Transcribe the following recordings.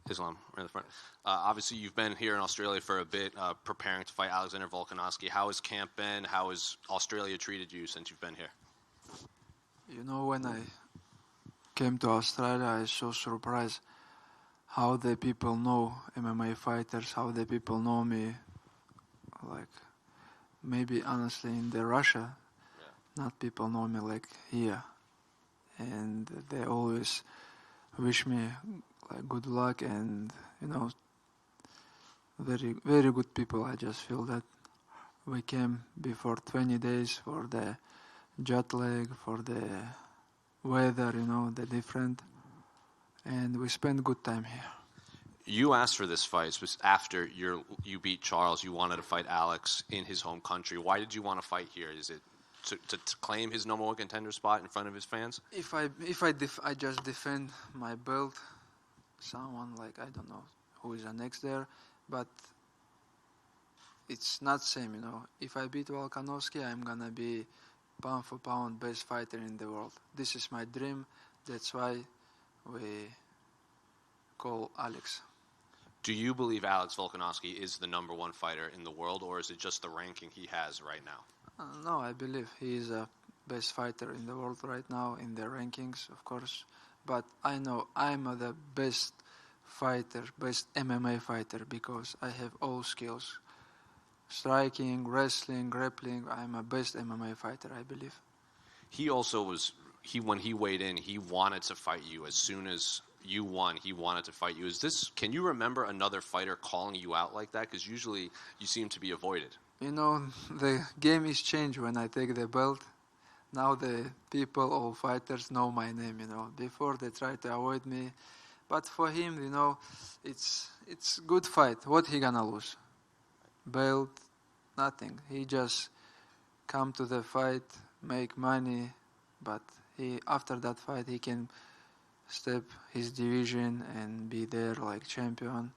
Islam, right in the front. Obviously, you've been here in Australia for a bit, preparing to fight Alexander Volkanovski. How has camp been? How has Australia treated you since you've been here? You know, when I came to Australia, I was so surprised how the people know MMA fighters, how the people know me. Like, maybe honestly in the Russia, not people know me like here. And they always wish me like good luck and, you know, very, very good people. I just feel that we came before 20 days for the jet lag, for the weather, you know, the different. And we spent good time here. You asked for this fight after you beat Charles. You wanted to fight Alex in his home country. Why did you want to fight here? Is it to claim his number one contender spot in front of his fans? If I just defend my belt, someone like, I don't know who is the next there, but it's not same, you know. If I beat Volkanovski, I'm gonna be pound for pound best fighter in the world. This is my dream. That's why we call Alex. Do you believe Alex Volkanovski is the number one fighter in the world, or is it just the ranking he has right now? No, I believe he is the best fighter in the world right now in the rankings, of course. But I know I'm the best fighter, best MMA fighter, because I have all skills. Striking, wrestling, grappling, I'm a best MMA fighter, I believe. He also was, when he weighed in, he wanted to fight you. As soon as you won, he wanted to fight you. Can you remember another fighter calling you out like that? Because usually you seem to be avoided. You know, the game is changed when I take the belt. Now the people, all fighters, know my name, you know. Before they try to avoid me. But for him, you know, it's good fight. What he gonna lose? Belt, nothing. He just come to the fight, make money, but after that fight he can step his division and be there like champion.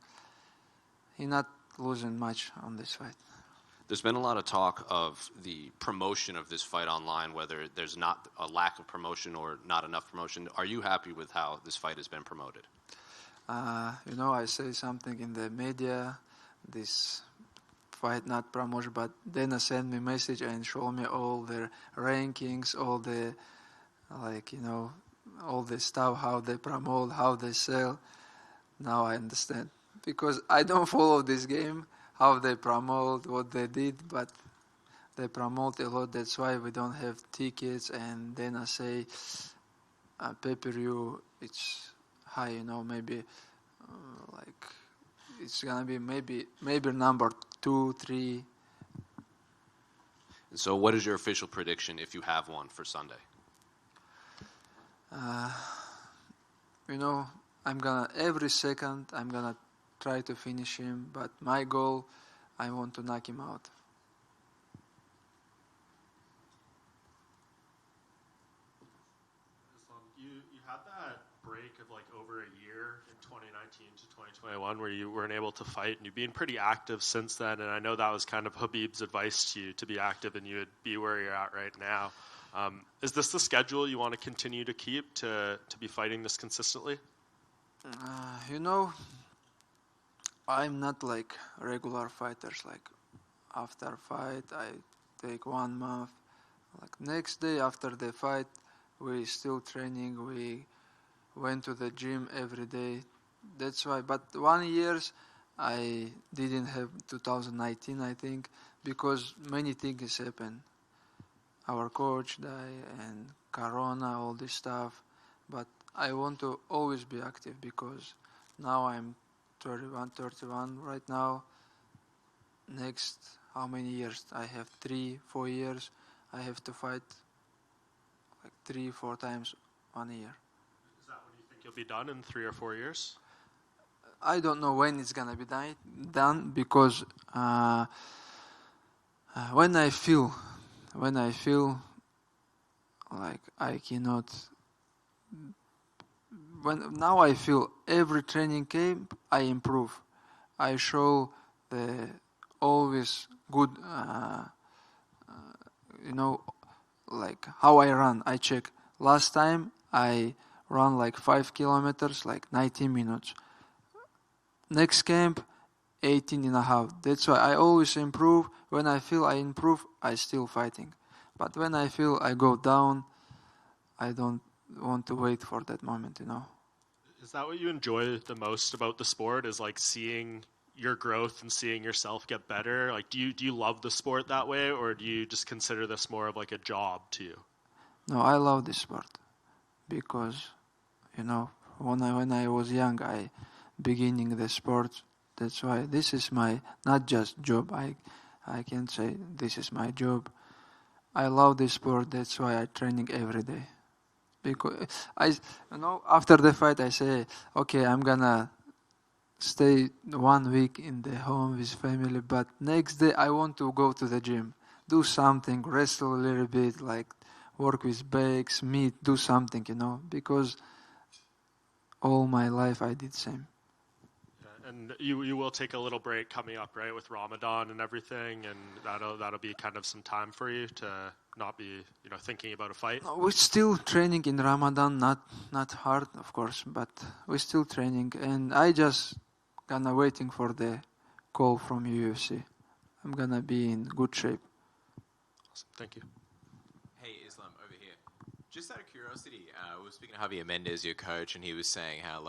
He not losing much on this fight. There's been a lot of talk of the promotion of this fight online, whether there's not a lack of promotion or not enough promotion. Are you happy with how this fight has been promoted? You know, I say something in the media, this fight not promotion, but then send me message and show me all the rankings, all the, like, you know, all the stuff, how they promote, how they sell. Now I understand. Because I don't follow this game, how they promote, what they did, but they promote a lot. That's why we don't have tickets. And then I say, pay-per-view, it's high, you know, maybe like it's gonna be maybe number 2, 3. So what is your official prediction, if you have one, for Sunday? You know, every second I'm gonna try to finish him, but my goal, I want to knock him out. You had that break of like over a year in 2019 to 2021 where you weren't able to fight, and you've been pretty active since then, and I know that was kind of Khabib's advice to you, to be active, and you would be where you're at right now. Is this the schedule you want to continue to keep, to be fighting this consistently? You know, I'm not like regular fighters, like after fight I take 1 month, like next day after the fight we still training, we went to the gym every day. That's why, but 1 year I didn't have 2019, I think, because many things happened. Our coach died and Corona, all this stuff, but I want to always be active because now I'm 31 right now. Next, how many years? I have 3-4 years. I have to fight like 3-4 times 1 year. Is that when you think you'll be done in 3 or 4 years? I don't know when it's gonna be done because when I feel like I cannot. Now I feel every training camp I improve. I show the always good, you know, like how I run. I check. Last time I run like 5 kilometers, like 90 minutes. next camp, 18.5. That's why I always improve. When I feel I improve, I still fighting. But when I feel I go down, I don't want to wait for that moment, Is that what you enjoy the most about the sport? Is like seeing your growth and seeing yourself get better? Like, do you love the sport that way, or do you just consider this more of like a job to you? No, I love this sport because, when I was young, I beginning the sport. That's why this is my not just job. I can say this is my job. I love this sport. That's why I training every day. Because after the fight, I say, okay, I'm gonna stay 1 week in the home with family, but next day I want to go to the gym, do something, wrestle a little bit, like work with bags, meat, do something, because all my life I did same. And you will take a little break coming up, right, with Ramadan and everything, and that'll be kind of some time for you to not be, thinking about a fight. We're still training in Ramadan, not hard, of course, but we're still training, and I just gonna waiting for the call from UFC. I'm gonna be in good shape. Awesome. Thank you. Hey, Islam, over here. Just out of curiosity, we were speaking to Javier Mendez, your coach, and he was saying how,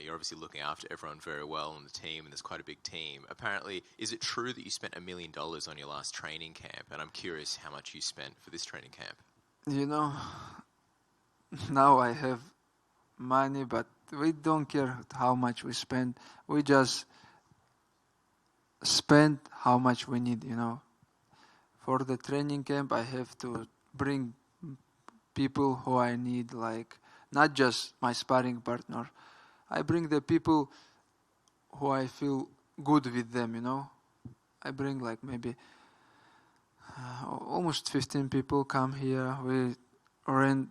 you're obviously looking after everyone very well on the team, and there's quite a big team. Apparently, is it true that you spent $1 million on your last training camp? And I'm curious how much you spent for this training camp. Now I have money, but we don't care how much we spend. We just spend how much we need, For the training camp, I have to bring people who I need, not just my sparring partner. I bring the people who I feel good with them, I bring maybe almost 15 people come here. We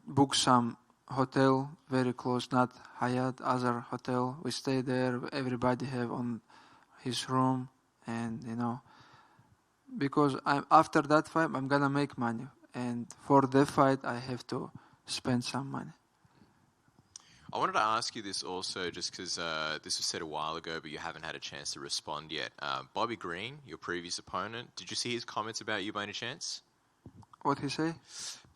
book some hotel very close, not Hyatt, other hotel. We stay there. Everybody have on his room, and because after that fight, I'm gonna make money. And for the fight, I have to spend some money. I wanted to ask you this also, just because this was said a while ago, but you haven't had a chance to respond yet. Bobby Green, your previous opponent, did you see his comments about you by any chance? What he say?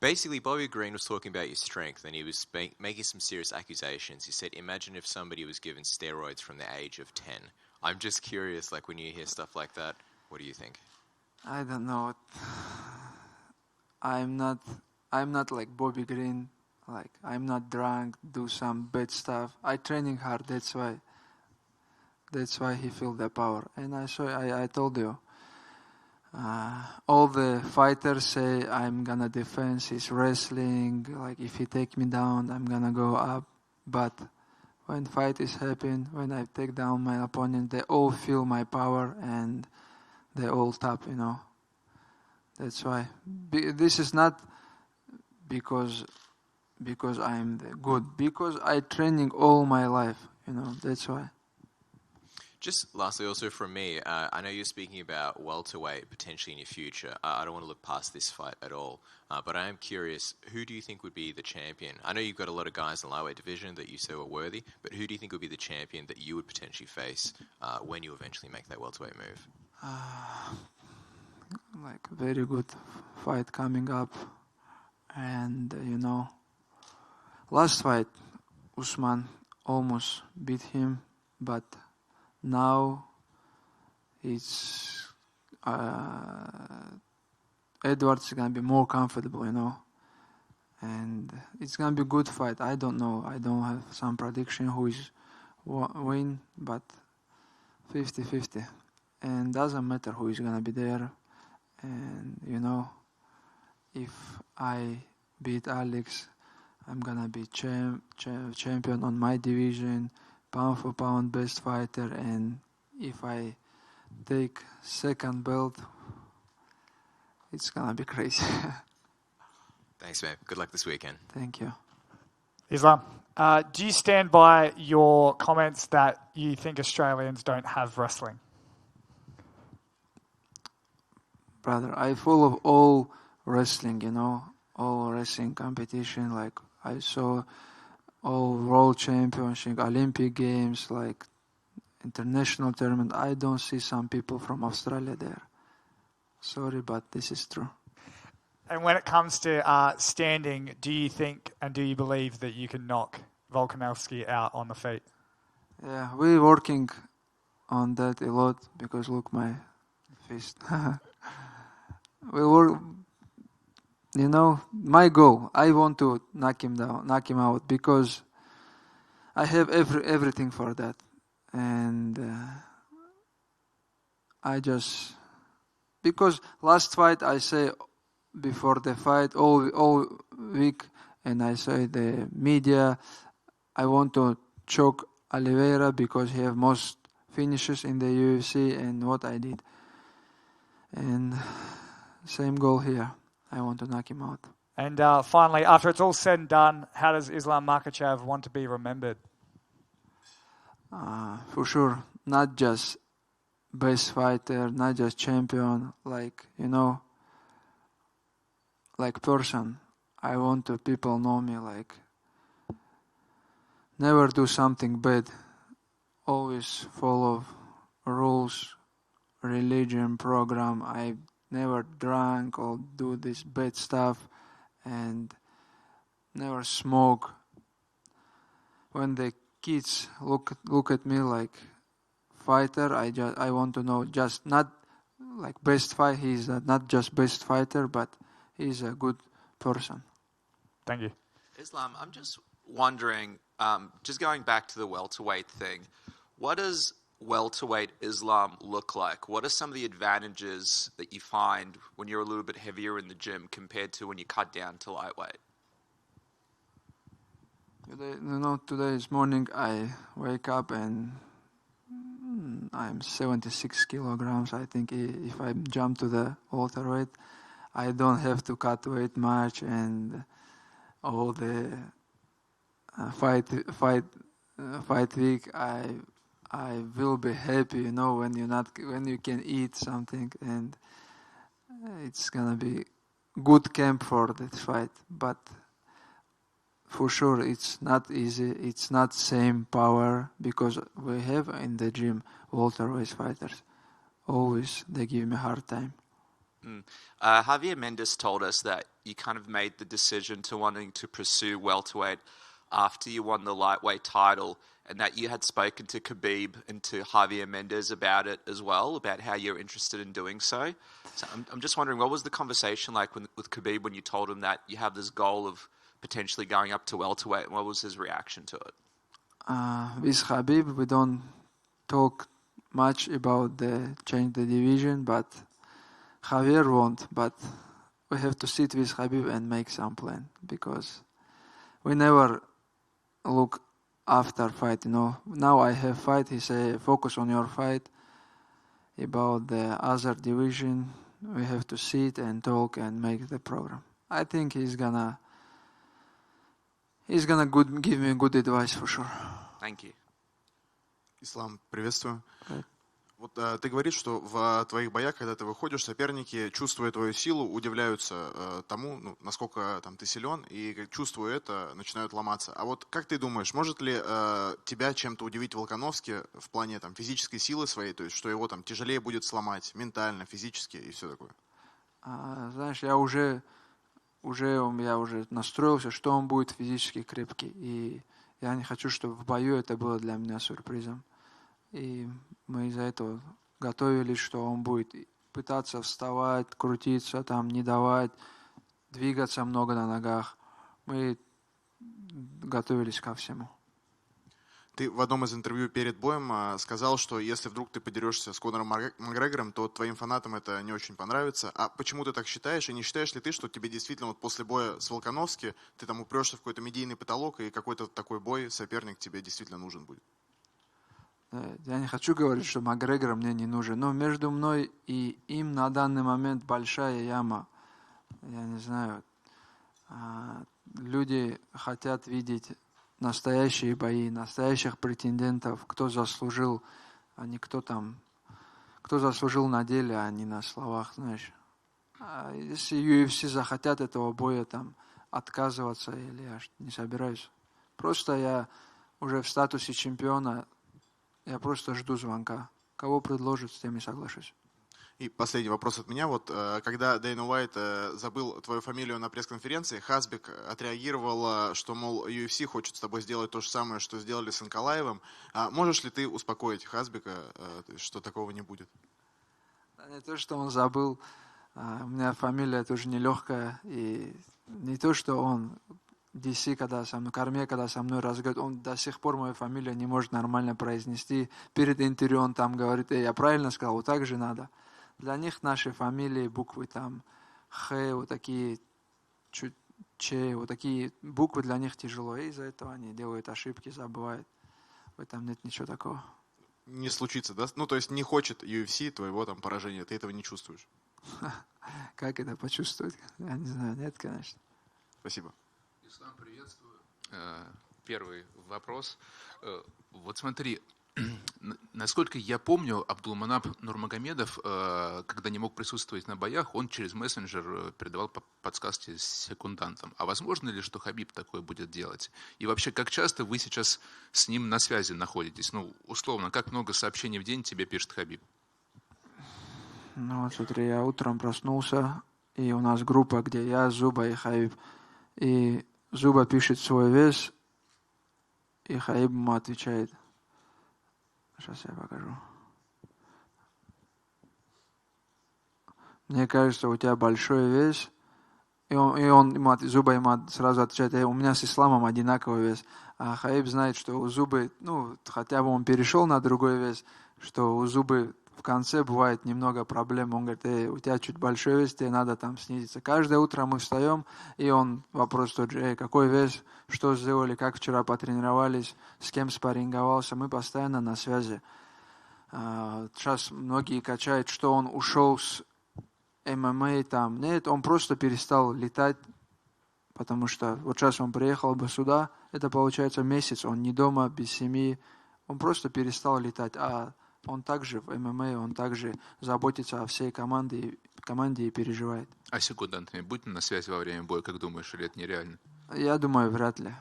Basically, Bobby Green was talking about your strength, and he was making some serious accusations. He said, imagine if somebody was given steroids from the age of 10. I'm just curious, when you hear stuff like that, what do you think? I don't know. I'm not like Bobby Green. I'm not drunk, do some bad stuff. I training hard. That's why he feel the power. And I told you, all the fighters say I'm gonna defend his wrestling. If he take me down, I'm gonna go up. But when fight is happen, when I take down my opponent, they all feel my power and they all tap. That's why. This is not because I'm good. Because I training all my life. That's why. Just lastly, also from me, I know you're speaking about welterweight potentially in your future. I don't want to look past this fight at all, but I am curious, who do you think would be the champion? I know you've got a lot of guys in the lightweight division that you say were worthy, but who do you think would be the champion that you would potentially face when you eventually make that welterweight move? Very good fight coming up, and last fight, Usman almost beat him, but now it's Edwards gonna be more comfortable, and it's gonna be a good fight. I don't know. I don't have some prediction who is win, but 50-50, and doesn't matter who is gonna be there. And if I beat Alex, I'm gonna be champion on my division, pound for pound best fighter. And if I take second belt, it's gonna be crazy. Thanks, man. Good luck this weekend. Thank you. Islam, do you stand by your comments that you think Australians don't have wrestling? Brother, I follow all wrestling, all wrestling competition. I saw all world championship, Olympic games, international tournament, I don't see some people from Australia there. Sorry, but this is true. And when it comes to standing, do you think and do you believe that you can knock Volkanovski out on the feet? Yeah, we're working on that a lot because look my fist. We work. You know, my goal. I want to knock him out because I have everything for that, and I just because last fight I say before the fight all week, and I say the media I want to choke Oliveira because he have most finishes in the UFC and what I did, and same goal here. I want to knock him out. And finally, after it's all said and done, how does Islam Makhachev want to be remembered? For sure, not just best fighter, not just champion, like, you know, like person. I want to people know me like never do something bad, always follow rules, religion, program. I never drank or do this bad stuff and never smoke. When the kids look at me like fighter, I want to know just not like best fight. He's not just best fighter, but he's a good person. Thank you. Islam, I'm just wondering, just going back to the welterweight thing, what does welterweight Islam look like? What are some of the advantages that you find when you're a little bit heavier in the gym compared to when you cut down to lightweight? Today's morning I wake up and I'm 76 kilograms. I think if I jump to the welterweight, I don't have to cut weight much, and all the fight week I will be happy, you know, when you can eat something, and it's gonna be good camp for that fight. But for sure, it's not easy. It's not same power because we have in the gym welterweight fighters. Always they give me a hard time. Javier Mendes told us that you kind of made the decision to wanting to pursue welterweight after you won the lightweight title, and that you had spoken to Khabib and to Javier Mendes about it as well, about how you're interested in doing so. So I'm just wondering, what was the conversation like with Khabib when you told him that you have this goal of potentially going up to welterweight, and what was his reaction to it? With Khabib, we don't talk much about the change the division, but Javier won't. But we have to sit with Khabib and make some plan because we never look after fight. You know, now I have fight. He say focus on your fight. About the other division, we have to sit and talk and make the program. I think he's gonna give me good advice for sure. Thank you. Ислам, приветствую. Right. Вот ты говоришь, что в твоих боях, когда ты выходишь, соперники, чувствуя твою силу, удивляются тому, насколько там ты силен, и чувствуя это, начинают ломаться. А вот как ты думаешь, может ли тебя чем-то удивить Волкановски в плане там физической силы своей, то есть что его там тяжелее будет сломать ментально, физически и все такое? Знаешь, я уже настроился, что он будет физически крепкий, и я не хочу, чтобы в бою это было для меня сюрпризом. И мы из-за этого готовились, что он будет пытаться вставать, крутиться, там, не давать, двигаться много на ногах. Мы готовились ко всему. Ты в одном из интервью перед боем сказал, что если вдруг ты подерешься с Конором Макгрегором, то твоим фанатам это не очень понравится. А почему ты так считаешь? И не считаешь ли ты, что тебе действительно вот после боя с Волкановски ты там упрешься в какой-то медийный потолок, и какой-то такой бой, соперник тебе действительно нужен будет? Я не хочу говорить, что Макгрегор мне не нужен, но между мной и им на данный момент большая яма. Я не знаю. Люди хотят видеть настоящие бои, настоящих претендентов, кто заслужил, а не кто заслужил на деле, а не на словах, знаешь. Если UFC захотят этого боя там отказываться, или я не собираюсь. Просто я уже в статусе чемпиона Я просто жду звонка. Кого предложат, с тем и соглашусь. И последний вопрос от меня. Вот когда Дэйна Уайт забыл твою фамилию на пресс-конференции, Хасбек отреагировал, что, мол, UFC хочет с тобой сделать то же самое, что сделали с Анкалаевым. Можешь ли ты успокоить Хасбека, что такого не будет? Не то, что он забыл. У меня фамилия тоже нелегкая. И не то, что он DC, когда со мной, Карме, когда со мной разговаривает, он до сих пор мою фамилию не может нормально произнести. Перед интервью он там говорит, я правильно сказал, вот так же надо. Для них наши фамилии, буквы там Х, вот такие, чуть Ч, вот такие буквы для них тяжело. И из-за этого они делают ошибки, забывают. В этом нет ничего такого. Не случится, да? Ну, то есть не хочет UFC твоего там поражения, ты этого не чувствуешь? Как это почувствовать? Я не знаю, нет, конечно. Спасибо. Ислам, приветствую. Первый вопрос. Вот смотри, насколько я помню, Абдулманап Нурмагомедов, когда не мог присутствовать на боях, он через мессенджер передавал подсказки секундантам. А возможно ли, что Хабиб такое будет делать? И вообще, как часто вы сейчас с ним на связи находитесь? Ну, условно, как много сообщений в день тебе пишет Хабиб? Ну вот смотри, я утром проснулся, и у нас группа, где я, Зуба и Хабиб. И Зуба пишет свой вес, и Хабиб ему отвечает. Сейчас я покажу. Мне кажется, у тебя большой вес. И он Зуба ему сразу отвечает, у меня с Исламом одинаковый вес. А Хабиб знает, что у Зубы, ну, хотя бы он перешел на другой вес, что у Зубы в конце бывает немного проблем. Он говорит, у тебя чуть большой вес, тебе надо там снизиться. Каждое утро мы встаем, и он вопрос тот же, какой вес, что сделали, как вчера потренировались, с кем спарринговался. Мы постоянно на связи. Сейчас многие качают, что он ушел с ММА там. Нет, он просто перестал летать, потому что вот сейчас он приехал бы сюда, это получается месяц, он не дома, без семьи. Он просто перестал летать, а он также в ММА, он также заботится о всей команде и переживает. А с секундантами будь на связи во время боя, как думаешь, или это нереально? Я думаю, вряд ли.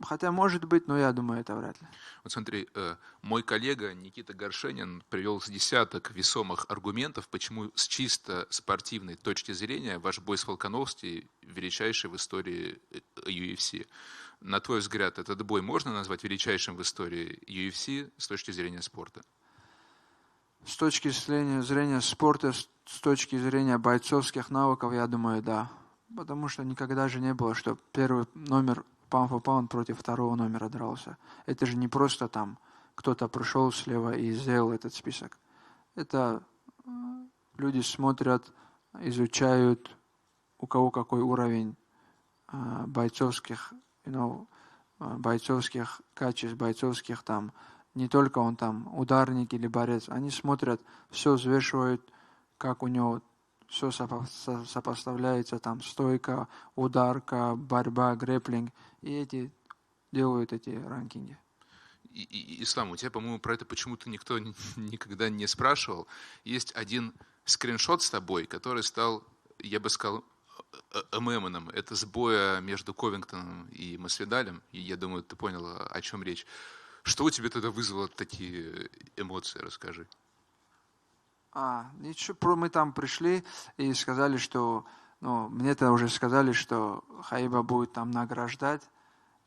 Хотя может быть, но я думаю, это вряд ли. Вот смотри, мой коллега Никита Горшенин привел с десяток весомых аргументов, почему с чисто спортивной точки зрения ваш бой с Волкановски величайший в истории UFC. На твой взгляд, этот бой можно назвать величайшим в истории UFC с точки зрения спорта? С точки зрения спорта, с точки зрения бойцовских навыков, я думаю, да. Потому что никогда же не было, что первый номер pound for pound против второго номера дрался. Это же не просто там кто-то пришел слева и сделал этот список. Это люди смотрят, изучают, у кого какой уровень бойцовских качеств, бойцовских там. Не только он там ударник или борец. Они смотрят, все взвешивают, как у него все сопоставляется, там стойка, ударка, борьба, грэпплинг. И делают эти ранкинги. Ислам, у тебя, по-моему, про это почему-то никто никогда не спрашивал. Есть один скриншот с тобой, который стал, я бы сказал, мемоном. Это с боя между Ковингтоном и Масвидалем. И я думаю, ты понял, о чем речь. Что у тебя тогда вызвало такие эмоции? Расскажи. Ничего, мы там пришли и сказали, что, мне-то уже сказали, что Хаиба будет там награждать.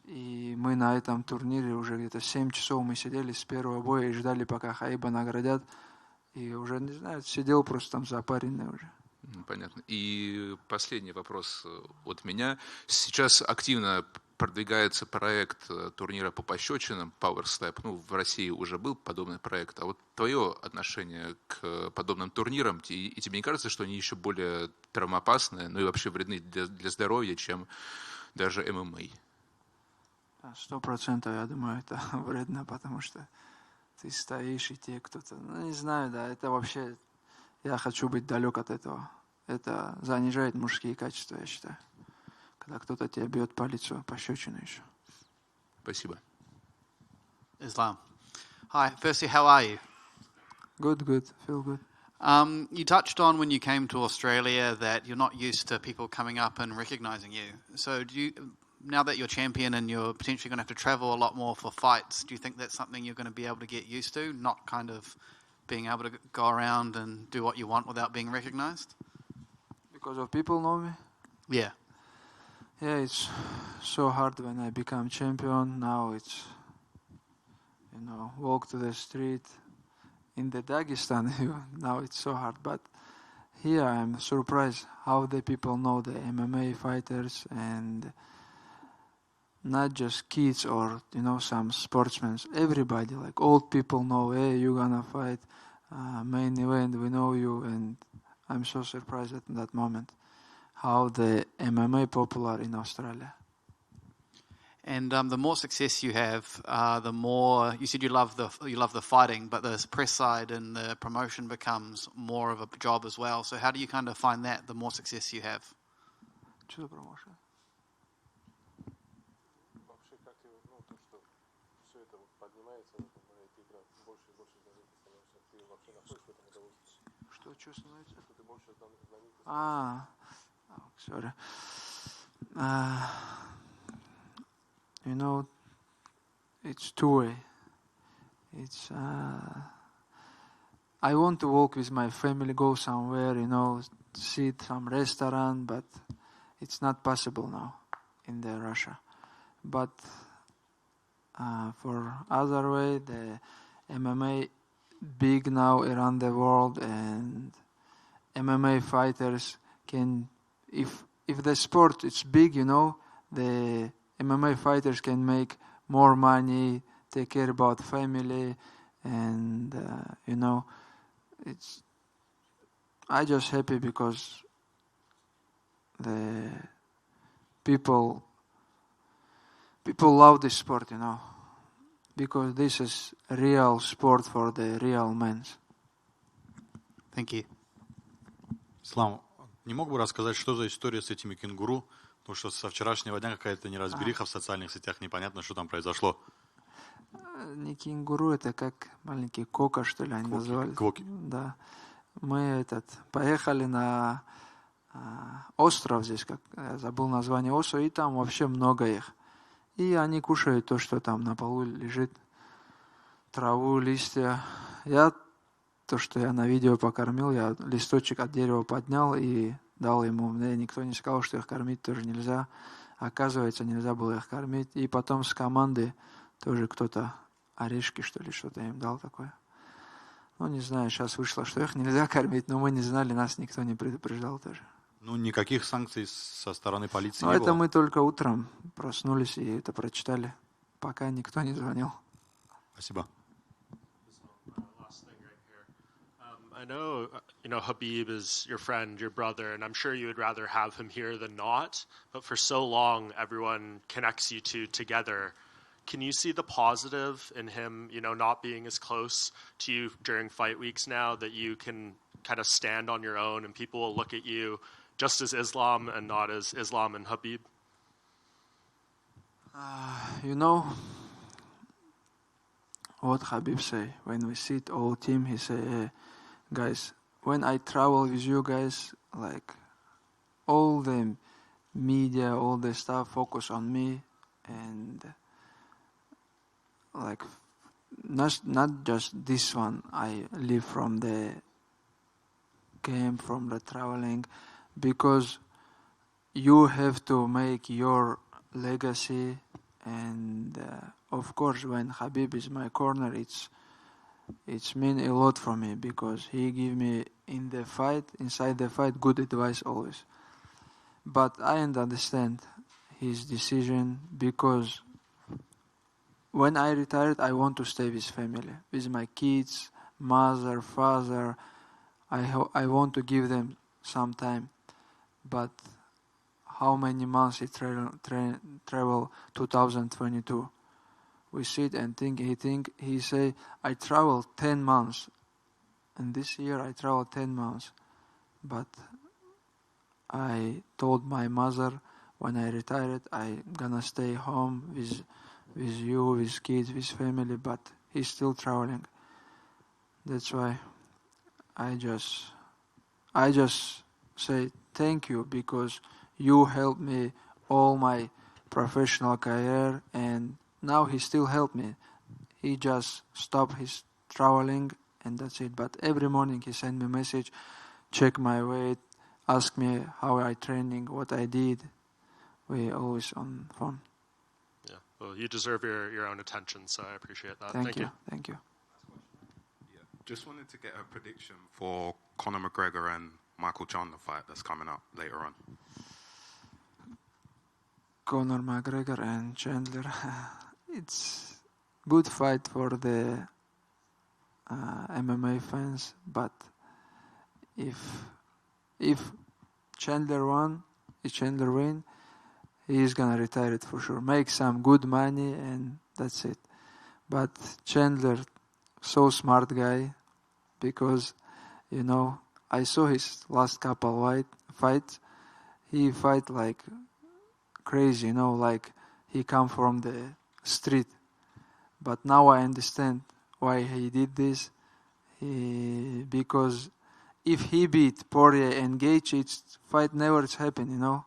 И мы на этом турнире уже где-то 7 часов мы сидели с первого боя и ждали, пока Хаиба наградят. И уже, не знаю, сидел просто там запаренный уже. Понятно. И последний вопрос от меня. Сейчас активно продвигается проект турнира по пощечинам Power Step. В России уже был подобный проект. А вот твое отношение к подобным турнирам, и тебе не кажется, что они еще более травмоопасны, и вообще вредны для здоровья, чем даже ММА? 100%, я думаю, это вредно, потому что ты стоишь, и тебе кто-то... не знаю, да, это вообще... Я хочу быть далек от этого. Это занижает мужские качества, я считаю. Когда кто-то тебя бьет по лицу, пощечину еще. Спасибо. Islam. Hi, firstly, how are you? Good, feel good. You touched on when you came to Australia that you're not used to people coming up and recognizing you. So now that you're champion and you're potentially going to have to travel a lot more for fights, do you think that's something you're going to be able to get used to, not kind of being able to go around and do what you want without being recognized? Because of people know me. Yeah. Yeah, it's so hard when I become champion. Now it's, walk to the street. In the Dagestan, now it's so hard. But here I'm surprised how the people know the MMA fighters, and not just kids or, some sportsmen. Everybody, like old people know, hey, you're gonna fight main event, we know you. And I'm so surprised at that moment how the MMA popular in Australia. And the more success you have, the more you said you love the fighting, but the press side and the promotion becomes more of a job as well. So how do you kind of find that the more success you have? Что за промоушен? Что становится? Sorry. It's two-way. It's I want to walk with my family, go somewhere, sit some restaurant, but it's not possible now in the Russia. But for other way, the MMA big now around the world, and MMA fighters can, if the sport is big, the MMA fighters can make more money, take care about family, and I just happy because the people love this sport, because this is real sport for the real men. Thank you. Слава, не мог бы рассказать, что за история с этими кенгуру? Потому что со вчерашнего дня какая-то неразбериха в социальных сетях, непонятно, что там произошло. Не кенгуру, это как маленький кока, что ли, они называли. Квоки. Да. Мы поехали на остров здесь, я забыл название острова, и там вообще много их. И они кушают то, что там на полу лежит, траву, листья. То, что я на видео покормил, я листочек от дерева поднял и дал ему. Мне никто не сказал, что их кормить тоже нельзя. Оказывается, нельзя было их кормить. И потом с команды тоже кто-то орешки, что ли, что-то им дал такое. Не знаю, сейчас вышло, что их нельзя кормить, но мы не знали, нас никто не предупреждал тоже. Никаких санкций со стороны полиции не было? Это мы только утром проснулись и это прочитали, пока никто не звонил. Спасибо. I know, Khabib is your friend, your brother, and I'm sure you would rather have him here than not. But for so long, everyone connects you two together. Can you see the positive in him, not being as close to you during fight weeks now, that you can kind of stand on your own and people will look at you just as Islam and not as Islam and Khabib? What Khabib say when we sit all team, he say, hey, guys, when I travel with you guys, like all the media, all the stuff focus on me, and like not just this one. I live from the game, from the traveling, because you have to make your legacy, and of course when Khabib is my corner, it's mean a lot for me, because he give me inside the fight, good advice always. But I understand his decision, because when I retired, I want to stay with family, with my kids, mother, father. I want to give them some time. But how many months he travel 2022? We sit and think, he say, I traveled 10 months. And this year I traveled 10 months. But I told my mother when I retired, I gonna stay home with you, with kids, with family, but he's still traveling. That's why I just say thank you, because you helped me all my professional career, and now he still help me. He just stopped his traveling, and that's it. But every morning he send me a message, check my weight, ask me how I training, what I did. We always on phone. Yeah. Well, you deserve your own attention, so I appreciate that. Thank you. Thank you. Yeah. Just wanted to get a prediction for Conor McGregor and Michael Chandler fight that's coming up later on. Conor McGregor and Chandler. It's good fight for the MMA fans, but if Chandler win, he's gonna retire it for sure. Make some good money and that's it. But Chandler, so smart guy, because I saw his last couple fights. He fight like crazy, like he come from the street. But now I understand why he did this. Because if he beat Poirier and Gaethje, it's fight never happen,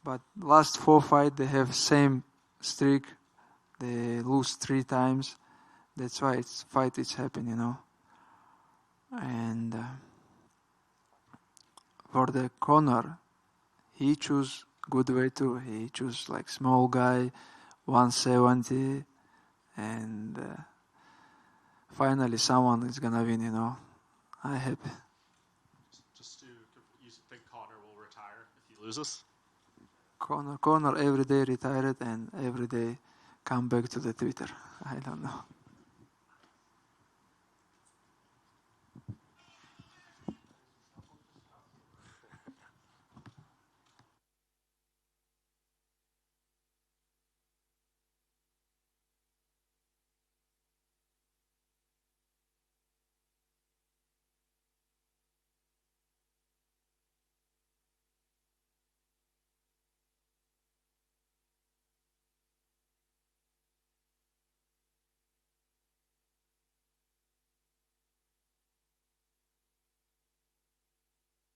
But last 4 fights they have same streak. They lose 3 times. That's why it's happen, And for the Conor, he choose good way too. He choose like small guy, 170, and finally someone is gonna win. I happy. You think Conor will retire if he loses? Conor every day retired and every day come back to the Twitter. I don't know.